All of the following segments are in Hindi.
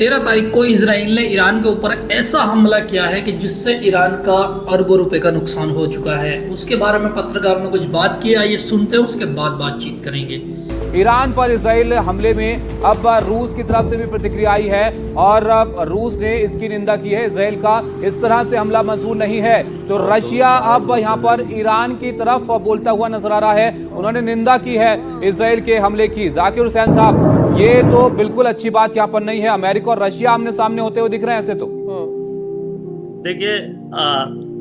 13 तारीख को इजराइल ने ईरान के ऊपर ऐसा हमला किया है कि जिससे ईरान का अरबों रुपए का नुकसान हो चुका है। उसके बारे में पत्रकारों ने कुछ बात की, आइए सुनते हैं, उसके बाद बातचीत करेंगे। ईरान पर इजराइल हमले में अब रूस की तरफ से भी प्रतिक्रिया आई है और रूस ने इसकी निंदा की है। इजराइल का इस तरह से हमला मंजूर नहीं है, तो रशिया अब यहाँ पर ईरान की तरफ बोलता हुआ नजर आ रहा है। उन्होंने निंदा की है इजराइल के हमले की। जाकिर हुसैन साहब, ये तो बिल्कुल अच्छी बात यहाँ पर नहीं है। अमेरिका और रशिया आमने सामने होते हुए दिख रहे हैं ऐसे तो। देखिए,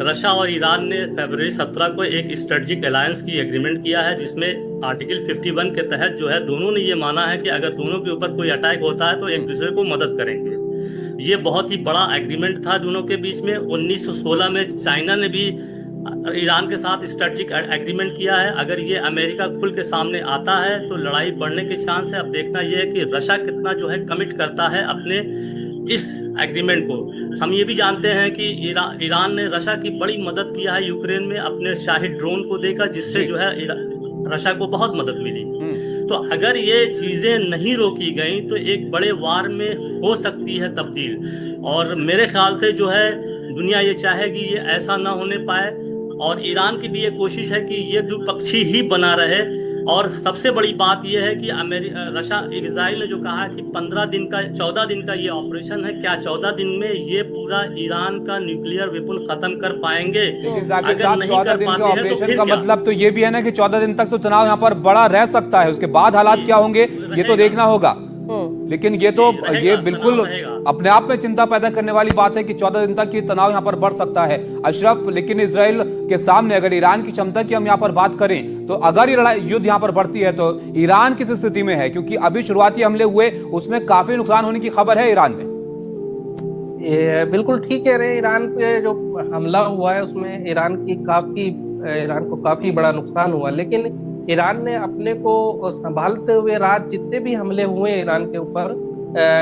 रशिया और ईरान ने फरवरी 17 को एक स्ट्रेटेजिक अलायंस की एग्रीमेंट किया है, जिसमें आर्टिकल 51 के तहत जो है दोनों ने ये माना है कि अगर दोनों के ऊपर कोई अटैक होता है तो एक दूसरे को मदद करेंगे। ये बहुत ही बड़ा एग्रीमेंट था दोनों के बीच में। 1916 में चाइना ने भी ईरान के साथ स्ट्रेटेजिक एग्रीमेंट किया है। अगर ये अमेरिका खुल के सामने आता है तो लड़ाई बढ़ने के चांस है। अब देखना यह है कि रशिया कितना जो है कमिट करता है अपने इस एग्रीमेंट को। हम ये भी जानते हैं कि ईरान ने रशिया की बड़ी मदद किया है यूक्रेन में, अपने शाही ड्रोन को देकर, जिससे जो है रशिया को बहुत मदद मिली। तो अगर ये चीजें नहीं रोकी गई तो एक बड़े वार में हो सकती है तब्दील। और मेरे ख्याल से जो है दुनिया ये चाहेगी ये ऐसा ना होने पाए, और ईरान की भी ये कोशिश है कि ये द्विपक्षीय ही बना रहे। और सबसे बड़ी बात यह है कि रशिया इजराइल ने जो कहा है कि 14 दिन का ये ऑपरेशन है, क्या 14 दिन में ये पूरा ईरान का न्यूक्लियर वेपन खत्म कर पाएंगे? अगर नहीं कर पाते हैं तो फिर का मतलब तो ये भी है ना कि 14 दिन तक तो तनाव यहाँ पर बड़ा रह सकता है। उसके बाद हालात क्या होंगे ये तो देखना होगा। लेकिन ये बिल्कुल अपने आप में चिंता पैदा करने वाली बात है कि 14 दिन तक ये तनाव यहाँ पर बढ़ सकता है। अशरफ, लेकिन इजराइल के सामने अगर ईरान की क्षमता की हम यहाँ पर बात करें तो अगर ये युद्ध यहाँ पर बढ़ती है तो ईरान किस स्थिति में है? क्योंकि अभी शुरुआती हमले हुए उसमें काफी नुकसान होने की खबर है ईरान में। ये बिल्कुल ठीक कह रहे हैं। ईरान पे जो हमला हुआ है उसमें ईरान को काफी बड़ा नुकसान हुआ, लेकिन ईरान ने अपने को संभालते हुए रात जितने भी हमले हुए ईरान के ऊपर,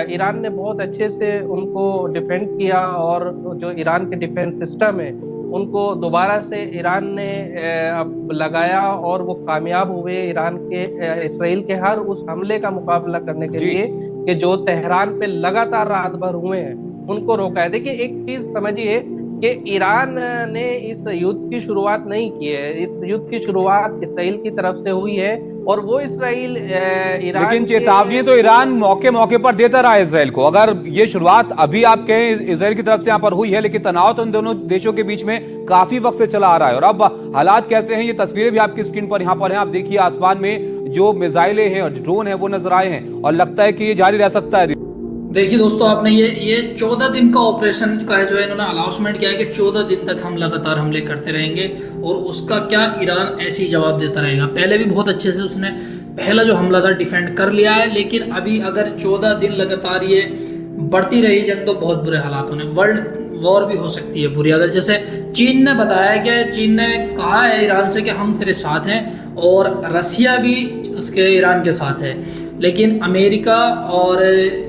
ईरान ने बहुत अच्छे से उनको डिफेंड किया। और जो ईरान के डिफेंस सिस्टम है उनको दोबारा से ईरान ने अब लगाया और वो कामयाब हुए ईरान के इसराइल के हर उस हमले का मुकाबला करने के लिए कि जो तेहरान पे लगातार रात भर हुए हैं उनको रोका है। देखिए, एक चीज समझिए कि ईरान ने इस युद्ध की शुरुआत नहीं की है। इस युद्ध की शुरुआत इसराइल की तरफ से हुई है और वो इसराइल ईरान, लेकिन चेतावनी तो ईरान मौके पर देता रहा है इसराइल को। अगर ये शुरुआत अभी आप कहें इसराइल की तरफ से यहाँ पर हुई है, लेकिन तनाव तो इन दोनों देशों के बीच में काफी वक्त से चला आ रहा है। और अब हालात कैसे हैं ये तस्वीरें भी आपकी स्क्रीन पर यहाँ पर हैं। आप देखिए आसमान में जो मिसाइलें हैं और ड्रोन है वो नजर आए हैं और लगता है कि ये जारी रह सकता है। देखिए दोस्तों, आपने ये 14 दिन का ऑपरेशन का है जो है इन्होंने अनाउंसमेंट किया है कि 14 दिन तक हम लगातार हमले करते रहेंगे और उसका क्या ईरान ऐसे ही जवाब देता रहेगा। पहले भी बहुत अच्छे से उसने पहला जो हमला था डिफेंड कर लिया है, लेकिन अभी अगर 14 दिन लगातार ये बढ़ती रही जंग तो बहुत बुरे हालात होने, वर्ल्ड वॉर भी हो सकती है पूरी। अगर जैसे चीन ने बताया कि चीन ने कहा है ईरान से कि हम तेरे साथ हैं, और रसिया भी उसके ईरान के साथ है, लेकिन अमेरिका और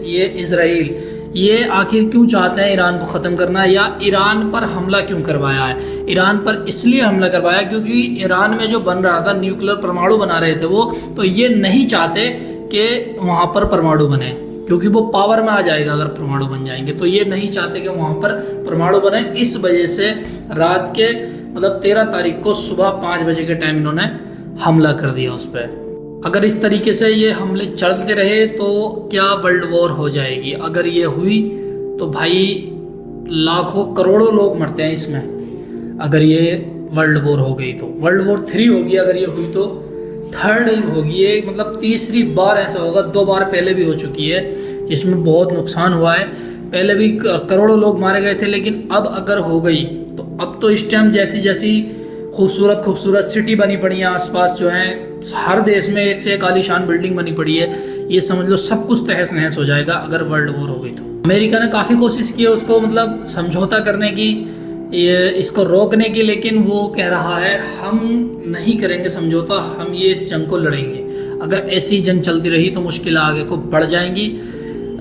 ये इजराइल ये आखिर क्यों चाहते हैं ईरान को ख़त्म करना, या ईरान पर हमला क्यों करवाया है? ईरान पर इसलिए हमला करवाया क्योंकि ईरान में जो बन रहा था न्यूक्लियर परमाणु बना रहे थे वो, तो ये नहीं चाहते कि वहाँ पर परमाणु बने, क्योंकि वो पावर में आ जाएगा अगर परमाणु बन जाएंगे। तो ये नहीं चाहते कि वहाँ पर परमाणु बने। इस वजह से रात के 13 तारीख को सुबह 5 बजे के टाइम इन्होंने हमला कर दिया उस पर। अगर इस तरीके से ये हमले चलते रहे तो क्या वर्ल्ड वॉर हो जाएगी। अगर ये हुई तो भाई लाखों करोड़ों लोग मरते हैं इसमें। अगर ये वर्ल्ड वॉर हो गई तो वर्ल्ड वॉर 3 होगी, अगर ये हुई तो 3rd होगी। ये मतलब तीसरी बार ऐसा होगा। 2 बार पहले भी हो चुकी है जिसमें बहुत नुकसान हुआ है। पहले भी करोड़ों लोग मारे गए थे, लेकिन अब अगर हो गई तो अब तो इस टाइम जैसी खूबसूरत सिटी बनी पड़ी है आसपास, जो है हर देश में एक से एक आलीशान बिल्डिंग बनी पड़ी है, ये समझ लो सब कुछ तहस नहस हो जाएगा अगर वर्ल्ड वॉर हो गई तो। अमेरिका ने काफ़ी कोशिश की है उसको समझौता करने की, इसको रोकने की, लेकिन वो कह रहा है हम नहीं करेंगे समझौता, हम ये इस जंग को लड़ेंगे। अगर ऐसी जंग चलती रही तो मुश्किल आगे को बढ़ जाएंगी।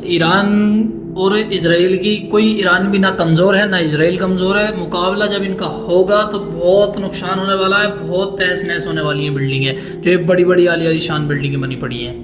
ईरान और इजराइल की, कोई ईरान भी ना कमज़ोर है ना इजराइल कमज़ोर है। मुकाबला जब इनका होगा तो बहुत नुकसान होने वाला है, बहुत तहस नहस होने वाली है बिल्डिंगें, जो ये बड़ी बड़ी आलीशान बिल्डिंगें बनी पड़ी हैं।